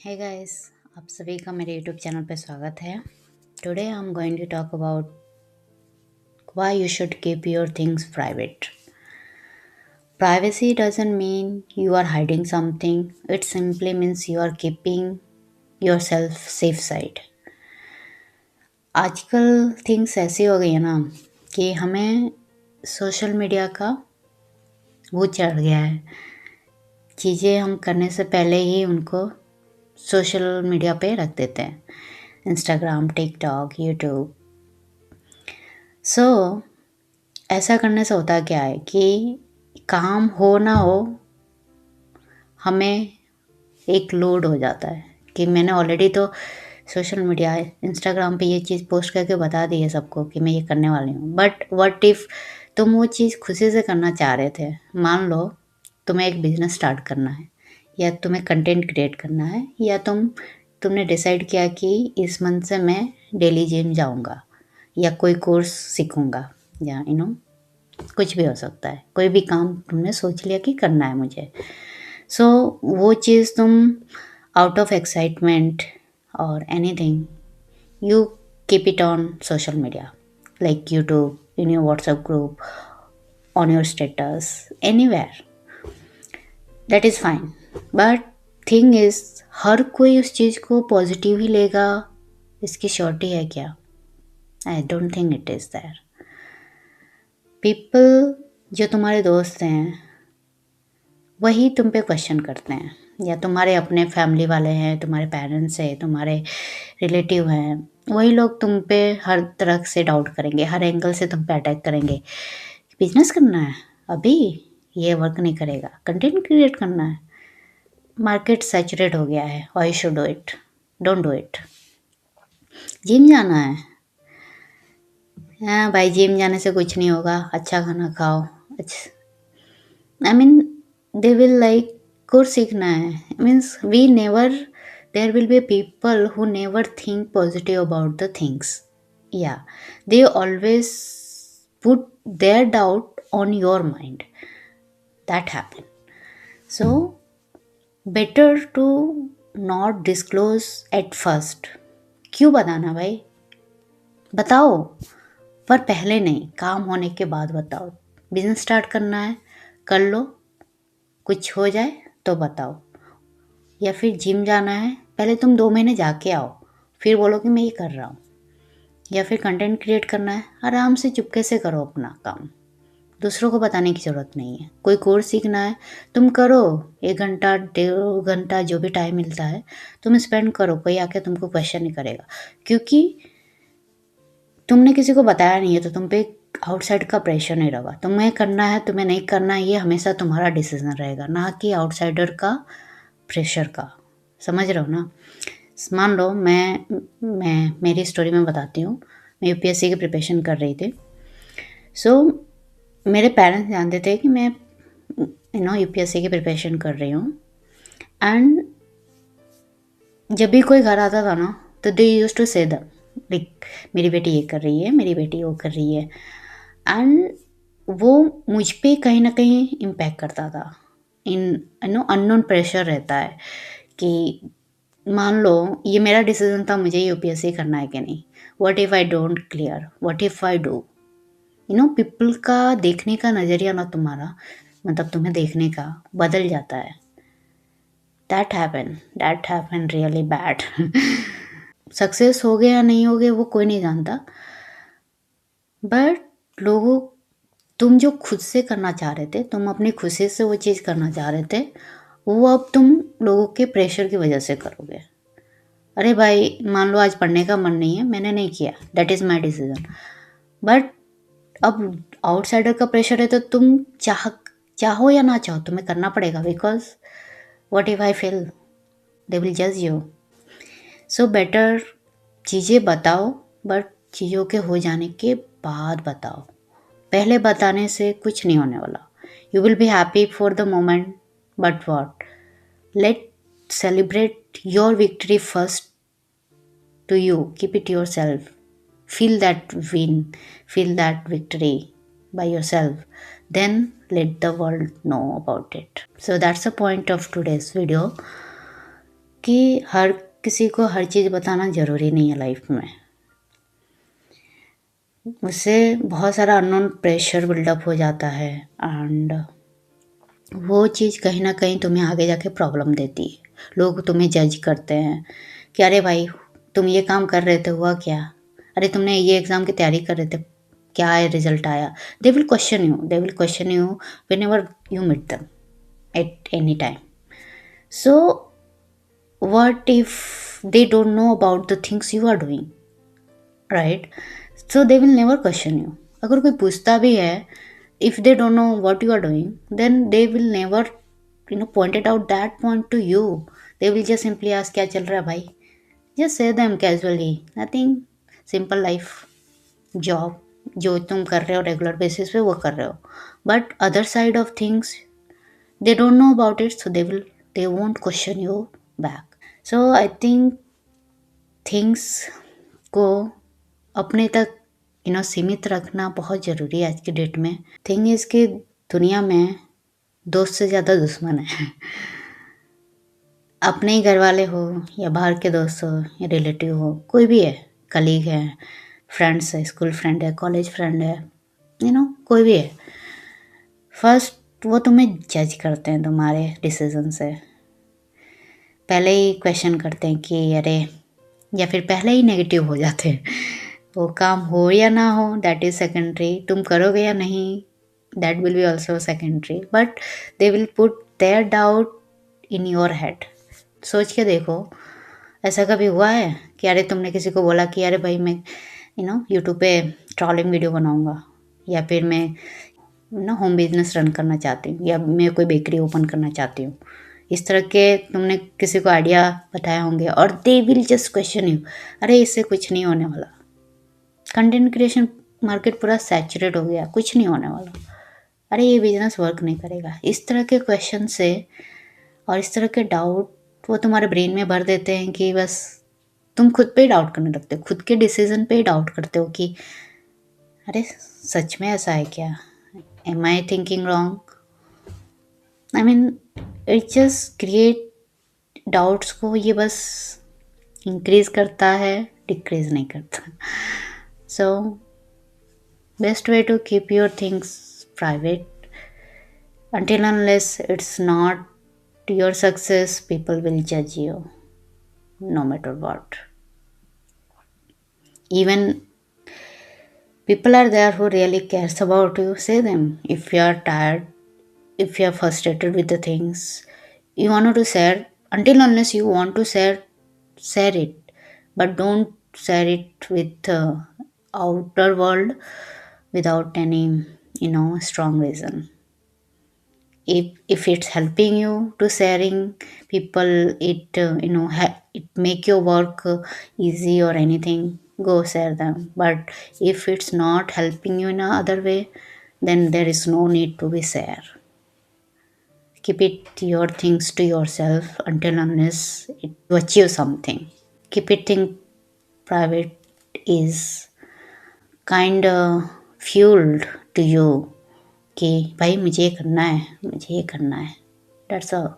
Hey guys, आप सभी का मेरे यूट्यूब चैनल पे स्वागत है। Today I am going to talk about why you should keep your things private. Privacy doesn't mean you are hiding something, it simply means you are keeping yourself safe side। आजकल things ऐसी हो गई है ना कि हमें social media का वो चढ़ गया है। चीज़ें हम करने से पहले ही उनको सोशल मीडिया पे रख देते हैं, इंस्टाग्राम, टिकटॉक, यूट्यूब। सो ऐसा करने से होता क्या है कि काम हो ना हो, हमें एक लोड हो जाता है कि मैंने ऑलरेडी तो सोशल मीडिया, इंस्टाग्राम पे ये चीज़ पोस्ट करके बता दी है सबको कि मैं ये करने वाली हूँ। बट व्हाट इफ़ तुम वो चीज़ खुशी से करना चाह रहे थे। मान लो तुम्हें एक बिज़नेस स्टार्ट करना है, या तुम्हें कंटेंट क्रिएट करना है, या तुमने डिसाइड किया कि इस मंथ से मैं डेली जिम जाऊँगा या कोई कोर्स सीखूँगा, या कुछ भी हो सकता है। कोई भी काम तुमने सोच लिया कि करना है मुझे। सो वो चीज़ तुम आउट ऑफ एक्साइटमेंट और anything you keep it on social media, like YouTube, in your WhatsApp group, on your status, anywhere, that is fine. But thing is, हर कोई उस चीज़ को पॉजिटिव ही लेगा, इसकी श्योरिटी है क्या? I don't think it is there. People जो तुम्हारे दोस्त हैं वही तुम पे क्वेश्चन करते हैं, या तुम्हारे अपने फैमिली वाले हैं, तुम्हारे पेरेंट्स हैं, तुम्हारे रिलेटिव हैं, वही लोग तुम पे हर तरह से डाउट करेंगे, हर एंगल से तुम पे अटैक करेंगे। बिजनेस करना है, अभी ये वर्क नहीं करेगा। कंटेंट क्रिएट करना है, मार्केट सैचुरेट हो गया है, why should do it, don't do it. Gym जाना है, हाँ भाई, जिम जाने से कुछ नहीं होगा, अच्छा खाना खाओ। अच्छा, I mean they will like course सीखना है, means we never, there will be people who never think positive about the things, या they always put their doubt on your mind, that happen. So better to not disclose at first. क्यों बताना भाई, बताओ, पर पहले नहीं, काम होने के बाद बताओ। बिजनेस स्टार्ट करना है, कर लो, कुछ हो जाए तो बताओ। या फिर जिम जाना है, पहले तुम 2 महीने जाके आओ, फिर बोलो कि मैं ये कर रहा हूँ। या फिर कंटेंट क्रिएट करना है, आराम से चुपके से करो अपना काम, दूसरों को बताने की ज़रूरत नहीं है। कोई कोर्स सीखना है, तुम करो, 1 घंटा 1.5 घंटा जो भी टाइम मिलता है तुम स्पेंड करो, कोई आके तुमको क्वेश्चन नहीं करेगा, क्योंकि तुमने किसी को बताया नहीं है, तो तुम पे आउटसाइड का प्रेशर नहीं रहेगा। तुम्हें करना है, तुम्हें नहीं करना है, ये हमेशा तुम्हारा डिसीजन रहेगा, ना कि आउटसाइडर का प्रेशर का। समझ रहे हो ना? मान लो मैं मेरी स्टोरी में बताती हूँ। मैं यूपीएससी की प्रिपरेशन कर रही थी। सो मेरे पेरेंट्स जानते थे कि मैं यूपीएससी की प्रिपरेशन कर रही हूँ। एंड जब भी कोई घर आता था ना, तो they use to say that, like मेरी बेटी ये कर रही है, मेरी बेटी वो कर रही है। एंड वो मुझ पे कहीं ना कहीं इम्पैक्ट करता था। अननोन प्रेशर रहता है कि मान लो ये मेरा डिसीजन था, मुझे यूपीएससी करना है कि नहीं, what if I don't clear, what if I do. People का देखने का नज़रिया ना, तुम्हारा मतलब तुम्हें देखने का बदल जाता है। That happen really bad. Success हो गया या नहीं हो गया वो कोई नहीं जानता, बट लोगों, तुम जो खुद से करना चाह रहे थे, तुम अपनी खुशी से वो चीज़ करना चाह रहे थे, वो अब तुम लोगों के प्रेशर की वजह से करोगे। अरे भाई, मान लो आज पढ़ने का मन नहीं है, मैंने नहीं किया, that is my decision. But अब आउटसाइडर का प्रेशर है, तो तुम चाहो या ना चाहो तुम्हें करना पड़ेगा, because what if I fail, they will जज यू। सो बेटर चीज़ें बताओ, बट चीज़ों के हो जाने के बाद बताओ। पहले बताने से कुछ नहीं होने वाला। You will be happy for the moment, but what, let celebrate your victory first to you. Keep it yourself. Feel that win, feel that victory by yourself. Then let the world know about it. So that's the point of today's video. कि हर किसी को हर चीज़ बताना ज़रूरी नहीं है life में। उससे बहुत सारा अननोन प्रेशर बिल्डअप हो जाता है एंड वो चीज़ कहीं ना कहीं तुम्हें आगे जाके प्रॉब्लम देती है। लोग तुम्हें जज करते हैं कि अरे भाई तुम ये काम कर रहे थे, हुआ क्या? अरे तुमने ये एग्ज़ाम की तैयारी कर रहे थे, क्या रिजल्ट आया? They will question you whenever you meet them at any time. So what if they don't know about the things you are doing, right? So they will never question you. अगर कोई पूछता भी है, if they don't know what you are doing, then they will never point it out that point to you. They will just simply ask क्या चल रहा है भाई? Just say them casually, nothing, simple life, job, जो तुम कर रहे हो रेगुलर बेसिस पे वो कर रहे हो, but other side of things they don't know about it, so they won't question you back. So I think things को अपने तक सीमित रखना बहुत ज़रूरी है आज की डेट में। थिंग इज़ कि दुनिया में दोस्त से ज़्यादा दुश्मन है। अपने ही घर वाले हो या बाहर के दोस्त हो या रिलेटिव हो, कोई भी है, कलीग है, फ्रेंड्स है, स्कूल फ्रेंड है, कॉलेज फ्रेंड है, कोई भी है, फर्स्ट वो तुम्हें जज करते हैं तुम्हारे डिसीजन से। पहले ही क्वेश्चन करते हैं कि अरे, या फिर पहले ही नेगेटिव हो जाते हैं। वो काम हो या ना हो दैट इज़ सेकेंडरी, तुम करोगे या नहीं that will be also secondary, but they will put their doubt in your head. सोच के देखो, ऐसा कभी हुआ है कि अरे तुमने किसी को बोला कि अरे भाई मैं यूट्यूब पे ट्रॉलिंग वीडियो बनाऊंगा, या फिर मैं होम बिजनेस रन करना चाहती हूँ, या मैं कोई बेकरी ओपन करना चाहती हूँ, इस तरह के तुमने किसी को आइडिया बताया होंगे और they will just question you, अरे इससे कुछ नहीं होने वाला, कंटेंट क्रिएशन मार्केट पूरा सैचुरेट हो गया, कुछ नहीं होने वाला, अरे ये बिजनेस वर्क नहीं करेगा। इस तरह के क्वेश्चन से और इस तरह के डाउट वो तुम्हारे ब्रेन में भर देते हैं कि बस तुम खुद पे ही डाउट करने लगते हो, खुद के डिसीजन पे ही डाउट करते हो कि अरे सच में ऐसा है क्या, am I thinking wrong. I mean it just create doubts को, ये बस इंक्रीज करता है, डिक्रीज नहीं करता। So best way to keep your things private until unless it's not your success, people will judge you no matter what. Even people are there who really cares about you, say them. If you are tired, if you are frustrated with the things you want to share, until unless you want to share it, but don't share it with the outer world without any strong reason. If it's helping you to sharing people, it it make your work easy or anything, go share them. But if it's not helping you in another way, then there is no need to be share. Keep it your things to yourself until unless it to achieve something. Keep it thing private is kind of fueled to you कि भाई मुझे ये करना है, मुझे ये करना है, दैट्स ऑल।